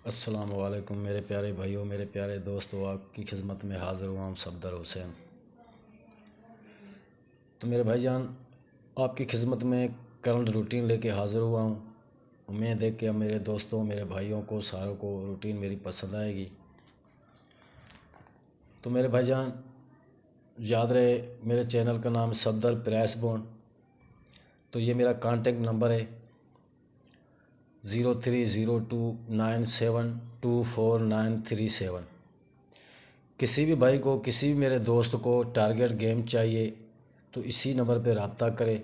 अस्सलाम वालेकुम मेरे प्यारे भाइयों, मेरे प्यारे दोस्तों, आपकी खिदमत में हाज़िर हुआ हूँ सफदर हुसैन। तो मेरे भाईजान, आपकी खिदमत में करंट रूटीन लेके हाज़िर हुआ हूँ। उम्मीद है कि मेरे दोस्तों, मेरे भाइयों को, सारों को रूटीन मेरी पसंद आएगी। तो मेरे भाईजान, याद रहे मेरे चैनल का नाम सफदर प्रेस बॉन्ड। तो ये मेरा कांटेक्ट नंबर है 0302972497। किसी भी भाई को, किसी भी मेरे दोस्त को टारगेट गेम चाहिए तो इसी नंबर पे रब्ता करें।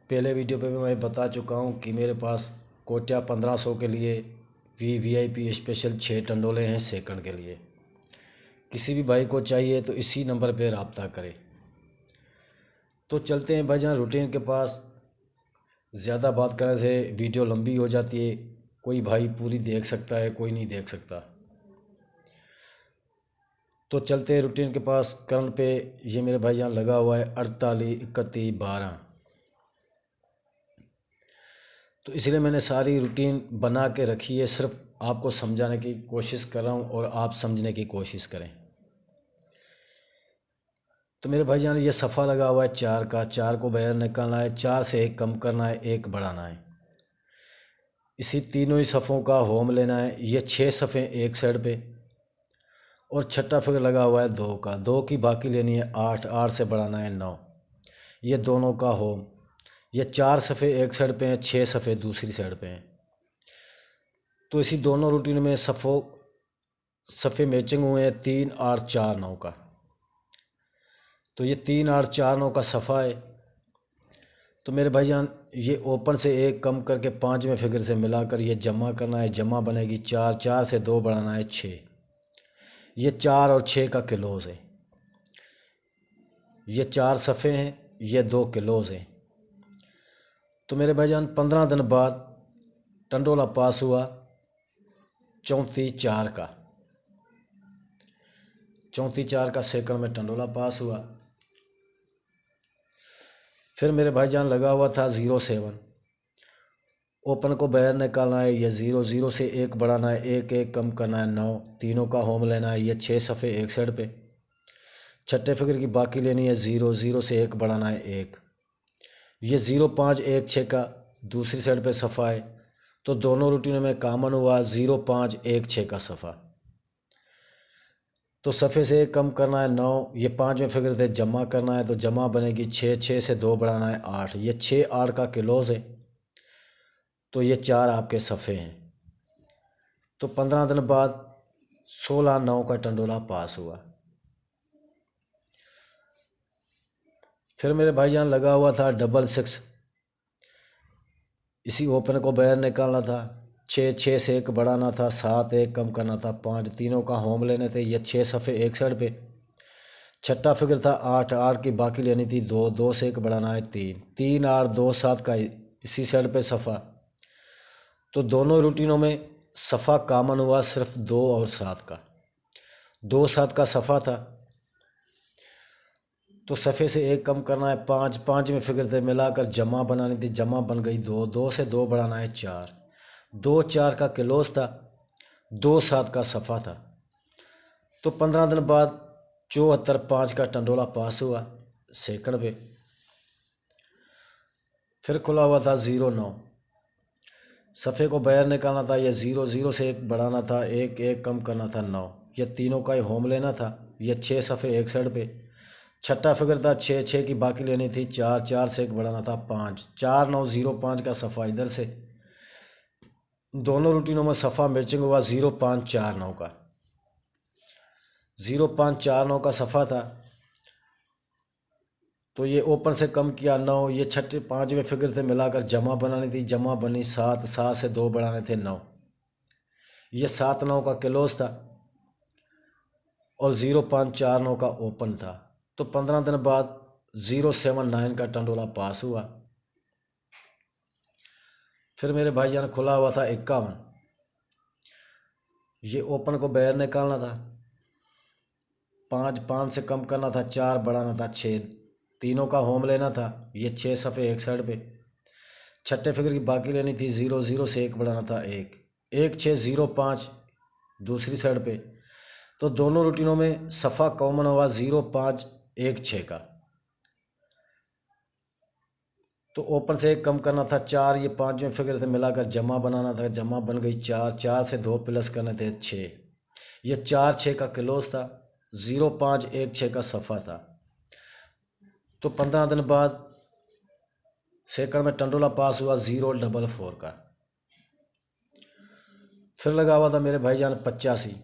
पहले वीडियो पे भी मैं बता चुका हूँ कि मेरे पास कोटिया 1500 के लिए VIP स्पेशल 6 टंडोले हैं सेकंड के लिए। किसी भी भाई को चाहिए तो इसी नंबर पे रब्ता करें। तो चलते हैं भाईजान रूटीन के पास। ज़्यादा बात करने से वीडियो लंबी हो जाती है। कोई भाई पूरी देख सकता है, कोई नहीं देख सकता। तो चलते हैं रूटीन के पास। करंट पे ये मेरे भाईजान लगा हुआ है 48 31 12। तो इसलिए मैंने सारी रूटीन बना के रखी है, सिर्फ आपको समझाने की कोशिश कर रहा हूँ और आप समझने की कोशिश करें। तो मेरे भाईजान, ये सफ़ा लगा हुआ है 4 का। 4 को बाहर निकालना है, 4 से 1 कम करना है, 1 बढ़ाना है। इसी तीनों ही सफ़ों का होम लेना है। ये 6 सफ़े एक साइड पे और छठा फिगर लगा हुआ है 2 का। 2 की बाकी लेनी है 8, 8 से बढ़ाना है 9। ये दोनों का होम। ये 4 सफ़े एक साइड पे हैं, 6 सफ़े दूसरी साइड पे हैं। तो इसी दोनों रूटीन में सफ़े मैचिंग हुए हैं 3 8 4 9 का। तो ये 3 8 4 9 का सफ़ा है। तो मेरे भाईजान, ये ओपन से 1 कम करके 5वें फिगर से मिलाकर ये जमा करना है। जमा बनेगी 4, 4 से 2 बढ़ाना है 6। ये 4 और 6 का क्लोज है। ये 4 सफ़े हैं, ये 2 क्लोज हैं। तो मेरे भाईजान, 15 दिन बाद टंडोला पास हुआ 34 4 का। 34 4 का सेकंड में टंडोला पास हुआ। फिर मेरे भाईजान लगा हुआ था 07। ओपन को बाहर निकालना है। ये 0 0 से 1 बढ़ाना है, 1 1 कम करना है 9। तीनों का होम लेना है। ये 6 सफ़े एक साइड पे। छठे फिगर की बाकी लेनी है 0 0 से 1 बढ़ाना है 1। ये 0 5 1 6 का दूसरी साइड पे सफ़ा है। तो दोनों रूटीनों में कॉमन हुआ 0 5 1 6 का सफ़ा। तो सफ़े से 1 कम करना है 9। ये 5वें फिगर से जमा करना है। तो जमा बनेगी 6, 6 से 2 बढ़ाना है 8। ये 6 8 का क्लोज है। तो ये 4 आपके सफ़े हैं। तो 15 दिन बाद 16 9 का टंडोला पास हुआ। फिर मेरे भाईजान लगा हुआ था 666। इसी ओपन को बाहर निकालना था। 6 6 से 1 बढ़ाना था, 7 1 कम करना था 5। तीनों का होम लेने थे। ये 6 सफ़े एक साइड पे। छठा फिगर था 8, 8 की बाकी लेनी थी 2, 2 से 1 बढ़ाना है 3। 3 8 2 7 का इसी साइड पे सफ़ा। तो दोनों रूटीनों में सफ़ा कॉमन हुआ सिर्फ 2 और 7 का। 2 7 का सफ़ा था। तो सफ़े से 1 कम करना है 5, 5वें फिगर से मिलाकर जमा बनानी थी। जमा बन गई 2, 2 से 2 बढ़ाना है 4। 2 4 का क्लोज था, 2 7 का सफ़ा था। तो 15 दिन बाद 74 5 का टंडोला पास हुआ सेकंड पे। फिर खुला हुआ था 0 9। सफ़े को बाहर निकालना था। ये 0 0 से 1 बढ़ाना था, 1 1 कम करना था 9। ये तीनों का ही होम लेना था। ये 6 सफ़े एक साइड पे। छठा फिगर था 6, 6 की बाकी लेनी थी 4, 4 से 1 बढ़ाना था 5। 4 9 0 5 का सफ़ा इधर से। दोनों रूटीनों में सफ़ा मैचिंग हुआ 0 5 4 9 का। 0 5 4 9 का सफ़ा था। तो ये ओपन से कम किया 9। ये छठे 5वें फिगर से मिलाकर जमा बनानी थी। जमा बनी 7, 7 से 2 बढ़ाने थे 9। ये 7 9 का क्लोज था और 0 5 4 9 का ओपन था। तो 15 दिन बाद 0 7 9 का टंडोला पास हुआ। फिर मेरे भाईजान खुला हुआ था 51। ये ओपन को बाहर निकालना था। 5 5 से कम करना था, 4 बढ़ाना था 6। तीनों का होम लेना था। ये 6 सफ़े एक साइड पे। छठे फिगर की बाकी लेनी थी 0 0 से 1 बढ़ाना था 1। 1605 दूसरी साइड पे। तो दोनों रूटीनों में सफ़ा कॉमन हुआ 0516 का। तो ओपन से 1 कम करना था 4, ये 5वें फिगर से मिलाकर जमा बनाना था, जमा बन गई 4, 4 से 2 प्लस करने थे 6, ये 4 6 का क्लोज था, 0516 का सफ़ा था। तो 15 दिन बाद सेकंड में टंडोला पास हुआ 044 का। फिर लगा हुआ था मेरे भाईजान 85,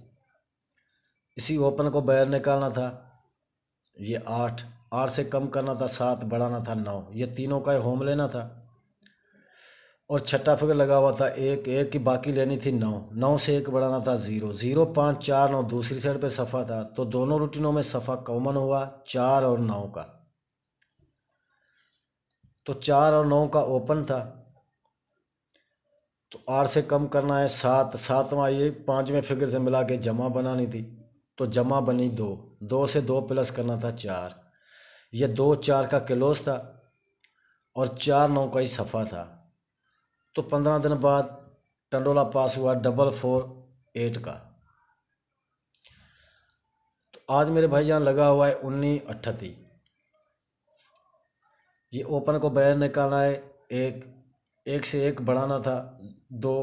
इसी ओपन को बाहर निकालना था, ये 8, 8 से कम करना था 7, बढ़ाना था 9, ये तीनों का होम लेना था। और छठा फिगर लगा हुआ था 1, 1 की बाकी लेनी थी 9, 9 से 1 बढ़ाना था 0, 0549 दूसरी साइड पे सफ़ा था। तो दोनों रूटीनों में सफ़ा कॉमन हुआ 4 और 9 का। तो 4 और 9 का ओपन था, तो 8 से कम करना है 7, 7वां ये 5वें फिगर से मिला के जमा बनानी थी, तो जमा बनी 2, 2 से 2 प्लस करना था 4, ये 2 4 का क्लोज था और 4 9 का ही सफ़ा था। तो 15 दिन बाद टंडोला पास हुआ 448 का। तो आज मेरे भाईजान लगा हुआ है 1938, ये ओपन को बाहर निकालना है 1, 1 से 1 बढ़ाना था 2,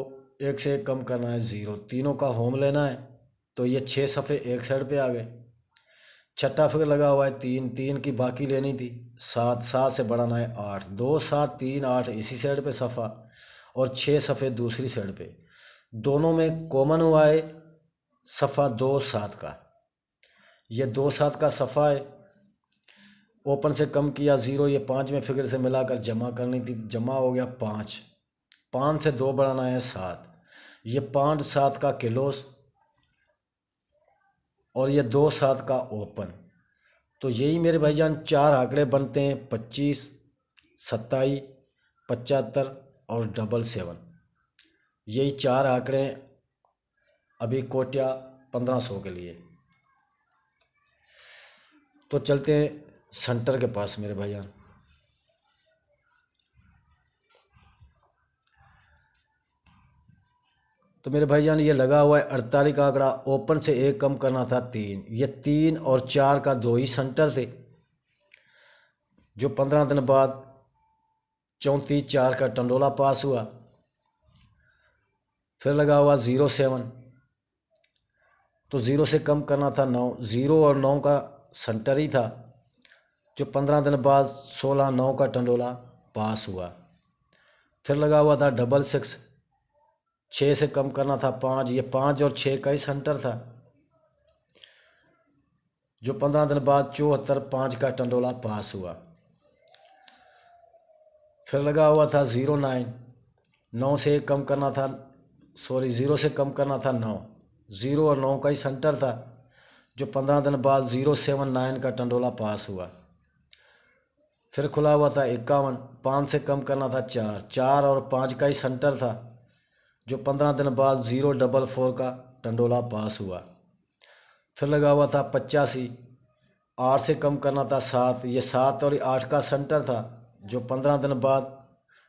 1 से 1 कम करना है 0, तीनों का होम लेना है। तो ये 6 सफ़े एक साइड पे आ गए। छठा फिगर लगा हुआ है 3, 3 की बाकी लेनी थी 7, 7 से बढ़ाना है 8, 2 7 3 8 इसी साइड पे सफ़ा और 6 सफ़े दूसरी साइड पे। दोनों में कॉमन हुआ है सफ़ा 2 7 का, ये 2 7 का सफ़ा है। ओपन से कम किया 0, ये 5वें फिगर से मिलाकर जमा करनी थी, जमा हो गया 5, 5 से 2 बढ़ाना है 7, ये 5 7 का क्लोज और ये 2 7 का ओपन। तो यही मेरे भाईजान 4 आंकड़े बनते हैं 25, 27, 75 और 77। यही 4 आंकड़े अभी कोटिया 1500 के लिए। तो चलते हैं सेंटर के पास मेरे भाईजान। तो मेरे भाईजान ये लगा हुआ है 48 का आंकड़ा, ओपन से 1 कम करना था 3, ये 3 और 4 का 2 ही सेंटर से, जो 15 दिन बाद 34 4 का टंडोला पास हुआ। फिर लगा हुआ 07, तो 0 से कम करना था 9, 0 और 9 का सेंटर ही था, जो 15 दिन बाद 16 9 का टंडोला पास हुआ। फिर लगा हुआ था 66, 6 से कम करना था 5, ये 5 और 6 का ही सेंटर था, जो 15 दिन बाद 74 5 का टंडोला पास हुआ। फिर लगा हुआ था 09, 9 से 1 कम करना था, 0 से कम करना था 9, 0 और 9 का ही सेंटर था, जो 15 दिन बाद 079 का टंडोला पास हुआ। फिर खुला हुआ था 51, 5 से कम करना था 4, 4 और 5 का ही सेंटर था, जो 15 दिन बाद 044 का टंडोला पास हुआ। फिर लगा हुआ था 85, 8 से कम करना था 7, ये 7 और 8 का सेंटर था, जो 15 दिन बाद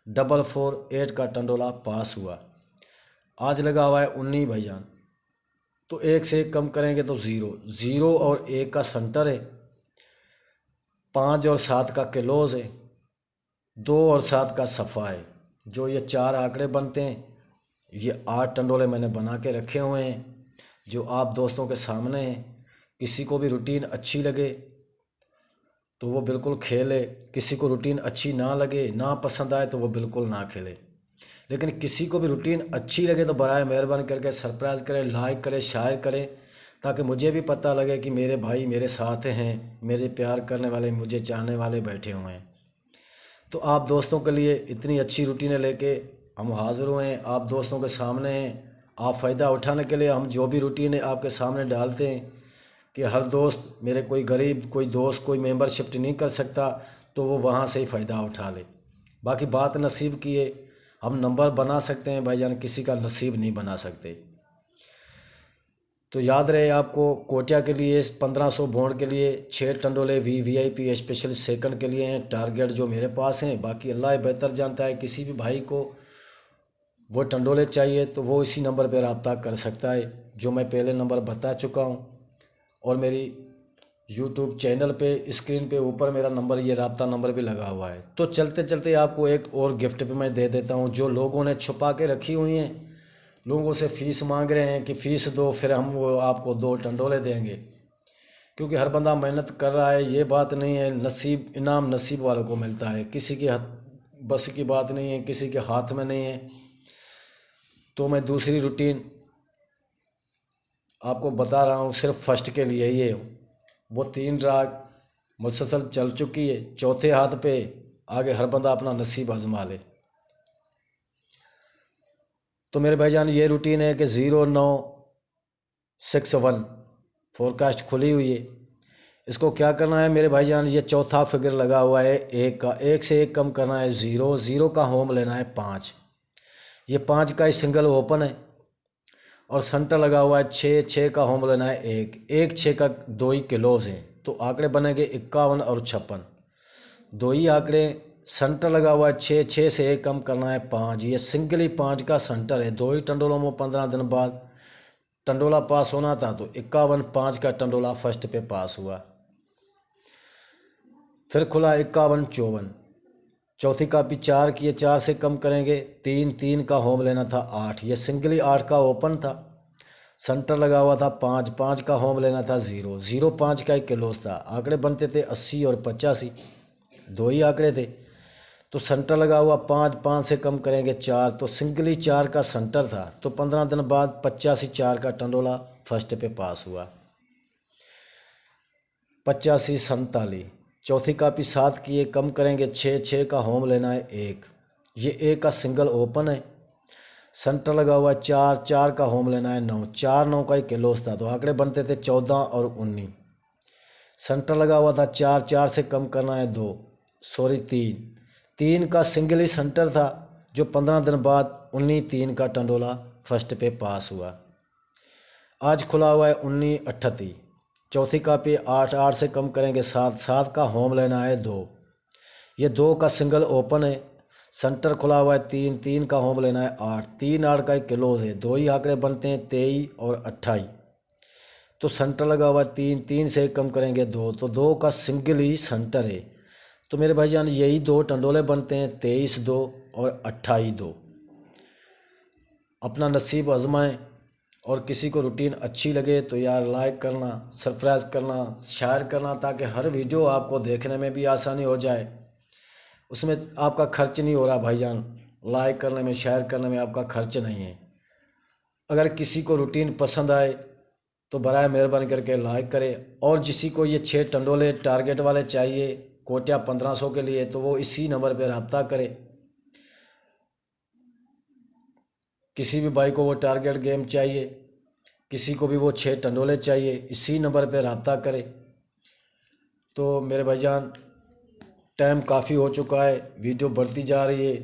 448 का टंडोला पास हुआ। आज लगा हुआ है 19 भाईजान, तो 1 से 1 कम करेंगे तो 0, 0 और 1 का सेंटर है, 5 और 7 का क्लोज है, 2 और 7 का सफ़ा है, जो ये 4 आंकड़े बनते हैं। ये 8 टंडोले मैंने बना के रखे हुए हैं, जो आप दोस्तों के सामने हैं। किसी को भी रूटीन अच्छी लगे तो वो बिल्कुल खेले, किसी को रूटीन अच्छी ना लगे, ना पसंद आए तो वो बिल्कुल ना खेले। लेकिन किसी को भी रूटीन अच्छी लगे तो बराए मेहरबानी करके सरप्राइज़ करें, लाइक करें, शेयर करें, ताकि मुझे भी पता लगे कि मेरे भाई मेरे साथ हैं, मेरे प्यार करने वाले, मुझे चाहने वाले बैठे हुए हैं। तो आप दोस्तों के लिए इतनी अच्छी रूटीनें लेके हम हाज़िर हुए हैं, आप दोस्तों के सामने हैं। आप फ़ायदा उठाने के लिए हम जो भी रूटीनें आपके सामने डालते हैं, कि हर दोस्त, मेरे कोई गरीब कोई दोस्त कोई मेंबरशिप नहीं कर सकता, तो वो वहाँ से ही फ़ायदा उठा ले। बाकी बात नसीब की है, हम नंबर बना सकते हैं भाईजान, किसी का नसीब नहीं बना सकते। तो याद रहे आपको, कोटिया के लिए 1500 बॉन्ड के लिए 6 टंडोले VIP स्पेशल सेकंड के लिए हैं टारगेट जो मेरे पास हैं। बाकी अल्लाह बेहतर जानता है, किसी भी भाई को वो टंडोले चाहिए तो वो इसी नंबर पर रब्ता कर सकता है जो मैं पहले नंबर बता चुका हूँ। और मेरी यूट्यूब चैनल पे स्क्रीन पे ऊपर मेरा नंबर, ये रब्ता नंबर भी लगा हुआ है। तो चलते चलते आपको एक और गिफ्ट भी मैं दे देता हूँ। जो लोगों ने छुपा के रखी हुई हैं, लोगों से फ़ीस मांग रहे हैं कि फ़ीस दो फिर हम वो आपको 2 टंडोले देंगे, क्योंकि हर बंदा मेहनत कर रहा है। ये बात नहीं है, नसीब इनाम नसीब वालों को मिलता है, किसी के बस की बात नहीं है, किसी के हाथ में नहीं है। तो मैं दूसरी रूटीन आपको बता रहा हूँ, सिर्फ फर्स्ट के लिए ही है। वो 3 राग मुसलसल चल चुकी है, चौथे हाथ पे आगे हर बंदा अपना नसीब आजमा ले। तो मेरे भाईजान ये रूटीन है कि 0961 फोरकास्ट खुली हुई है। इसको क्या करना है मेरे भाईजान, ये चौथा फिगर लगा हुआ है एक का, एक से एक कम करना है 0, 0 का होम लेना है 5। ये 5 का ही सिंगल ओपन है और सेंटर लगा हुआ है 6, 6 का होम लेना है 1, 1 6 का 2 ही क्लोज है। तो आंकड़े बनेंगे 51 और 56, 2 ही आंकड़े। सेंटर लगा हुआ है 6, 6 से एक कम करना है 5। ये सिंगल ही 5 का सेंटर है। 2 ही टंडोलों में 15 दिन बाद टंडोला पास होना था, तो 51 5 का टंडोला फर्स्ट पे पास हुआ। फिर खुला 51 54, चौथी कापी 4 की है, 4 से कम करेंगे 3, 3 का होम लेना था 8। ये सिंगल ही 8 का ओपन था, सेंटर लगा हुआ था 5, 5 का होम लेना था 0, 0 5 का एक क्लोज था। आंकड़े बनते थे 80 और 85, 2 ही आंकड़े थे। तो सेंटर लगा हुआ 5, 5 से कम करेंगे 4, तो सिंगल ही 4 का सेंटर था। तो 15 दिन बाद 85 4 का टंडोला फर्स्ट पे पास हुआ। 85 47, चौथी कापी 7 की है, कम करेंगे 6, 6 का होम लेना है 1। ये 1 का सिंगल ओपन है, सेंटर लगा हुआ है 4, 4 का होम लेना है 9, 4 9 का ही क्लोज था। तो आंकड़े बनते थे 14 और 19, सेंटर लगा हुआ था 4, 4 से कम करना है 2, सॉरी 3, 3 का सिंगल ही सेंटर था, जो 15 दिन बाद 19 3 का टंडोला फर्स्ट पे पास हुआ। आज खुला हुआ है 19 38, चौथी कापी 8, 8 से कम करेंगे 7, 7 का होम लेना है 2। ये 2 का सिंगल ओपन है, सेंटर खुला हुआ है 3, 3 का होम लेना है 8, 3 8 का एक क्लोज है। 2 ही आंकड़े बनते हैं 23 और 28। तो सेंटर लगा हुआ है 3, 3 से कम करेंगे 2, तो 2 का सिंगल ही सेंटर है। तो मेरे भाईजान यही 2 टंडोले बनते हैं 23 2 और 28 2। अपना नसीब आजमाएं। और किसी को रूटीन अच्छी लगे तो यार लाइक करना, सब्सक्राइब करना, शेयर करना, ताकि हर वीडियो आपको देखने में भी आसानी हो जाए। उसमें आपका खर्च नहीं हो रहा भाईजान, लाइक करने में शेयर करने में आपका खर्च नहीं है। अगर किसी को रूटीन पसंद आए तो बराए मेहरबानी करके लाइक करें। और जिसी को ये 6 टंडोले टारगेट वाले चाहिए कोटिया 1500 के लिए, तो वो इसी नंबर पर रब्ता करे। किसी भी भाई को वो टारगेट गेम चाहिए, किसी को भी वो 6 टंडोले चाहिए, इसी नंबर पर रब्ता करे। तो मेरे भाईजान टाइम काफ़ी हो चुका है, वीडियो बढ़ती जा रही है,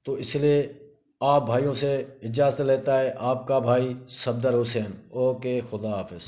तो इसलिए आप भाइयों से इजाज़त लेता है आपका भाई सफदर हुसैन। ओके, खुदा हाफिज़।